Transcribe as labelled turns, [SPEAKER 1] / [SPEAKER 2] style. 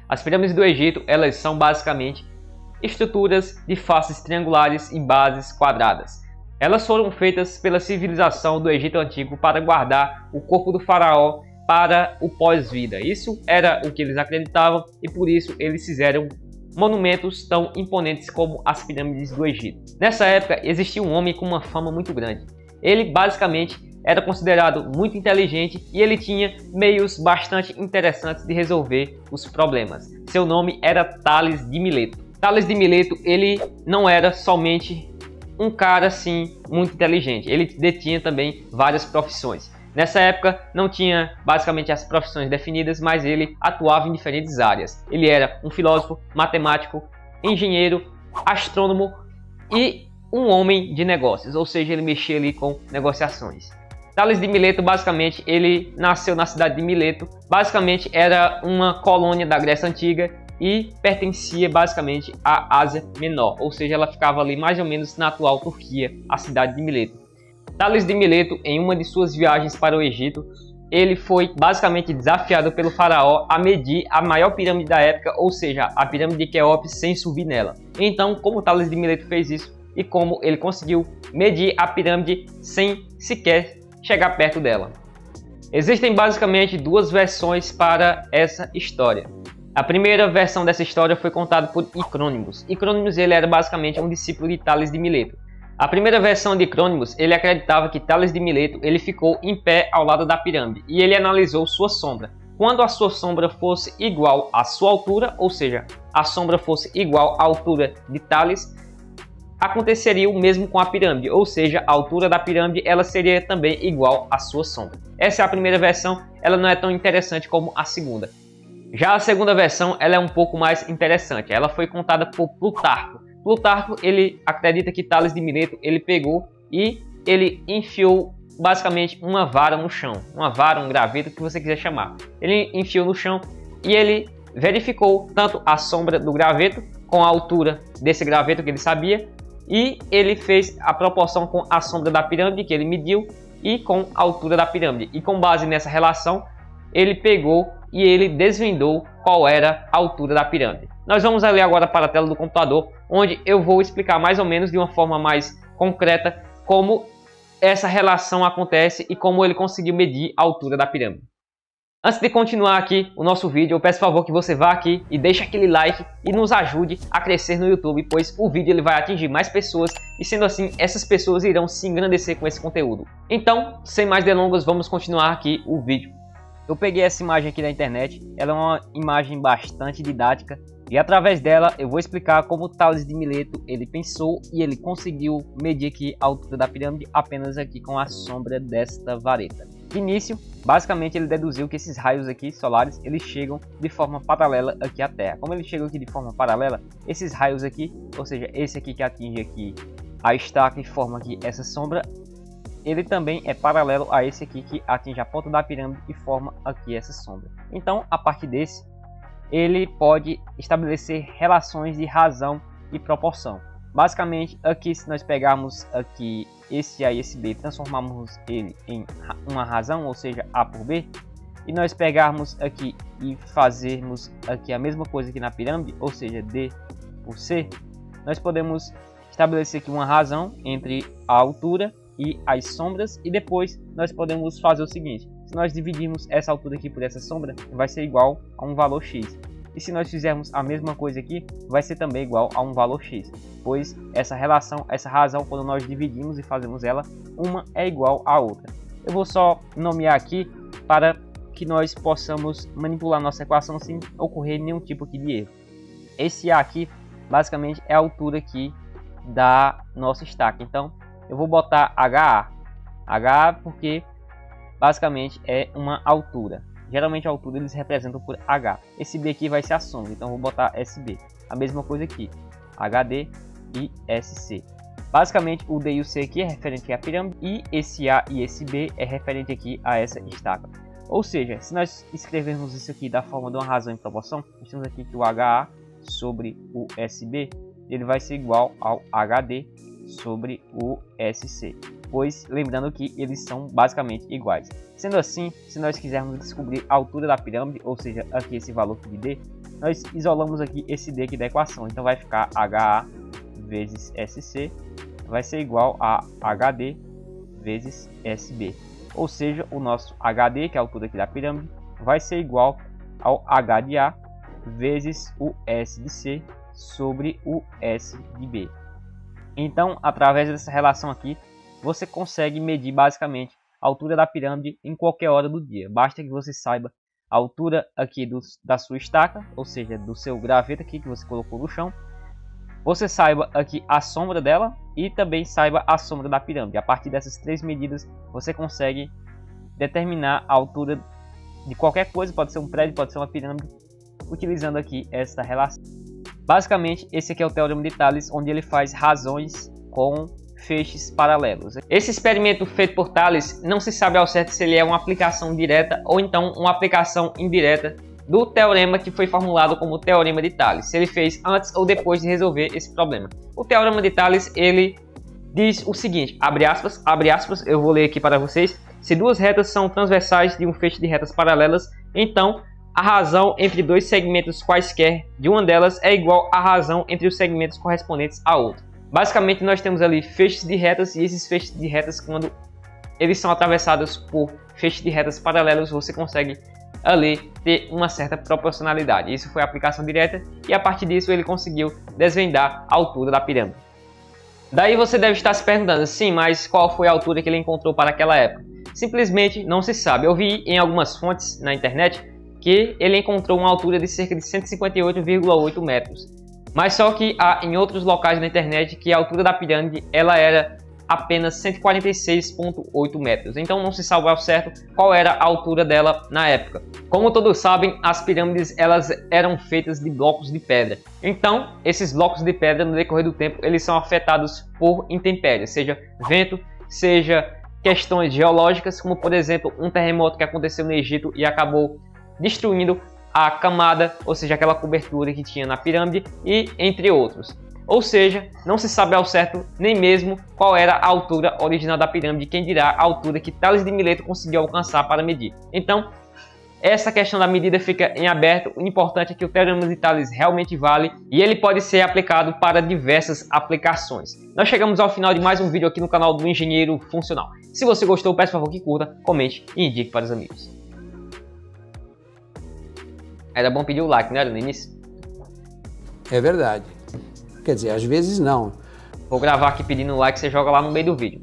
[SPEAKER 1] As pirâmides do Egito, elas são basicamente estruturas de faces triangulares e bases quadradas. Elas foram feitas pela civilização do Egito Antigo para guardar o corpo do faraó para o pós-vida. Isso era o que eles acreditavam e por isso eles fizeram monumentos tão imponentes como as pirâmides do Egito. Nessa época existia um homem com uma fama muito grande. Ele basicamente era considerado muito inteligente e ele tinha meios bastante interessantes de resolver os problemas. Seu nome era Tales de Mileto. Tales de Mileto, ele não era somente um cara assim muito inteligente, ele detinha também várias profissões. Nessa época não tinha basicamente as profissões definidas, mas ele atuava em diferentes áreas. Ele era um filósofo, matemático, engenheiro, astrônomo e um homem de negócios, ou seja, ele mexia ali com negociações. Tales de Mileto, basicamente, ele nasceu na cidade de Mileto. Basicamente era uma colônia da Grécia Antiga e pertencia basicamente à Ásia Menor, ou seja, ela ficava ali mais ou menos na atual Turquia, a cidade de Mileto. Tales de Mileto, em uma de suas viagens para o Egito, ele foi basicamente desafiado pelo faraó a medir a maior pirâmide da época, ou seja, a pirâmide de Quéops, sem subir nela. Então, como Tales de Mileto fez isso e como ele conseguiu medir a pirâmide sem sequer chegar perto dela? Existem basicamente duas versões para essa história. A primeira versão dessa história foi contada por Hicrônimos. Hicrônimos, ele era basicamente um discípulo de Tales de Mileto. A primeira versão de Hicrônimos, ele acreditava que Tales de Mileto ele ficou em pé ao lado da pirâmide e ele analisou sua sombra. Quando a sua sombra fosse igual à sua altura, ou seja, a sombra fosse igual à altura de Tales, aconteceria o mesmo com a pirâmide, ou seja, a altura da pirâmide ela seria também igual à sua sombra. Essa é a primeira versão, ela não é tão interessante como a segunda. Já a segunda versão, ela é um pouco mais interessante. Ela foi contada por Plutarco. Plutarco, ele acredita que Tales de Mileto, ele pegou e ele enfiou basicamente uma vara no chão. Uma vara, um graveto, o que você quiser chamar. Ele enfiou no chão e ele verificou tanto a sombra do graveto com a altura desse graveto que ele sabia e ele fez a proporção com a sombra da pirâmide que ele mediu e com a altura da pirâmide. E com base nessa relação, ele pegou e ele desvendou qual era a altura da pirâmide. Nós vamos ali agora para a tela do computador, onde eu vou explicar mais ou menos de uma forma mais concreta como essa relação acontece e como ele conseguiu medir a altura da pirâmide. Antes de continuar aqui o nosso vídeo, eu peço por favor que você vá aqui e deixe aquele like e nos ajude a crescer no YouTube, pois o vídeo ele vai atingir mais pessoas e sendo assim, essas pessoas irão se engrandecer com esse conteúdo. Então, sem mais delongas, vamos continuar aqui o vídeo. Eu peguei essa imagem aqui da internet, ela é uma imagem bastante didática e através dela eu vou explicar como Tales de Mileto ele pensou e ele conseguiu medir aqui a altura da pirâmide apenas aqui com a sombra desta vareta. De início, basicamente ele deduziu que esses raios aqui solares eles chegam de forma paralela aqui à Terra. Como eles chegam aqui de forma paralela, esses raios aqui, ou seja, esse aqui que atinge aqui a estaca e forma aqui essa sombra, ele também é paralelo a esse aqui que atinge a ponta da pirâmide e forma aqui essa sombra. Então, a partir desse, ele pode estabelecer relações de razão e proporção. Basicamente, aqui se nós pegarmos aqui esse A e esse B, transformarmos ele em uma razão, ou seja, A por B, e nós pegarmos aqui e fazermos aqui a mesma coisa aqui na pirâmide, ou seja, D por C, nós podemos estabelecer aqui uma razão entre a altura e as sombras e depois nós podemos fazer o seguinte: se nós dividirmos essa altura aqui por essa sombra, vai ser igual a um valor x. E se nós fizermos a mesma coisa aqui, vai ser também igual a um valor x, pois essa relação, essa razão, quando nós dividimos e fazemos ela, uma é igual à outra. Eu vou só nomear aqui para que nós possamos manipular nossa equação sem ocorrer nenhum tipo aqui de erro. Esse A aqui, basicamente, é a altura aqui da nossa estaca. Então, eu vou botar HA porque basicamente é uma altura. Geralmente a altura eles representam por H. Esse B aqui vai ser a sombra, então eu vou botar SB. A mesma coisa aqui, HD e SC. Basicamente o D e o C aqui é referente à pirâmide e esse A e esse B é referente aqui a essa estaca. Ou seja, se nós escrevermos isso aqui da forma de uma razão em proporção, nós temos aqui que o HA sobre o SB ele vai ser igual ao HD sobre o SC, pois lembrando que eles são basicamente iguais. Sendo assim, se nós quisermos descobrir a altura da pirâmide, ou seja, aqui esse valor de D, nós isolamos aqui esse D aqui da equação. Então vai ficar HA vezes SC vai ser igual a HD vezes SB. Ou seja, o nosso HD, que é a altura aqui da pirâmide, vai ser igual ao H de A vezes o S de C sobre o S de B. Então, através dessa relação aqui, você consegue medir basicamente a altura da pirâmide em qualquer hora do dia. Basta que você saiba a altura aqui da sua estaca, ou seja, do seu graveto aqui que você colocou no chão. Você saiba aqui a sombra dela e também saiba a sombra da pirâmide. A partir dessas três medidas, você consegue determinar a altura de qualquer coisa, pode ser um prédio, pode ser uma pirâmide, utilizando aqui essa relação. Basicamente, esse aqui é o Teorema de Tales, onde ele faz razões com feixes paralelos. Esse experimento feito por Tales, não se sabe ao certo se ele é uma aplicação direta ou então uma aplicação indireta do teorema que foi formulado como Teorema de Tales, se ele fez antes ou depois de resolver esse problema. O Teorema de Tales, ele diz o seguinte, abre aspas, eu vou ler aqui para vocês: se duas retas são transversais de um feixe de retas paralelas, então a razão entre dois segmentos quaisquer de uma delas é igual à razão entre os segmentos correspondentes a outra. Basicamente, nós temos ali feixes de retas, e esses feixes de retas, quando eles são atravessados por feixes de retas paralelos, você consegue ali ter uma certa proporcionalidade. Isso foi a aplicação direta, e a partir disso ele conseguiu desvendar a altura da pirâmide. Daí você deve estar se perguntando, sim, mas qual foi a altura que ele encontrou para aquela época? Simplesmente não se sabe. Eu vi em algumas fontes na internet que ele encontrou uma altura de cerca de 158,8 metros. Mas só que há em outros locais na internet que a altura da pirâmide ela era apenas 146,8 metros. Então não se sabe ao certo qual era a altura dela na época. Como todos sabem, as pirâmides elas eram feitas de blocos de pedra. Então esses blocos de pedra, no decorrer do tempo, eles são afetados por intempéries, seja vento, seja questões geológicas, como por exemplo um terremoto que aconteceu no Egito e acabou destruindo a camada, ou seja, aquela cobertura que tinha na pirâmide, e entre outros. Ou seja, não se sabe ao certo nem mesmo qual era a altura original da pirâmide, quem dirá a altura que Tales de Mileto conseguiu alcançar para medir. Então, essa questão da medida fica em aberto. O importante é que o Teorema de Tales realmente vale e ele pode ser aplicado para diversas aplicações. Nós chegamos ao final de mais um vídeo aqui no canal do Engenheiro Funcional. Se você gostou, peço por favor que curta, comente e indique para os amigos. Era bom pedir o like, não era no início?
[SPEAKER 2] É verdade. Quer dizer, às vezes não.
[SPEAKER 1] Vou gravar aqui pedindo o like, você joga lá no meio do vídeo.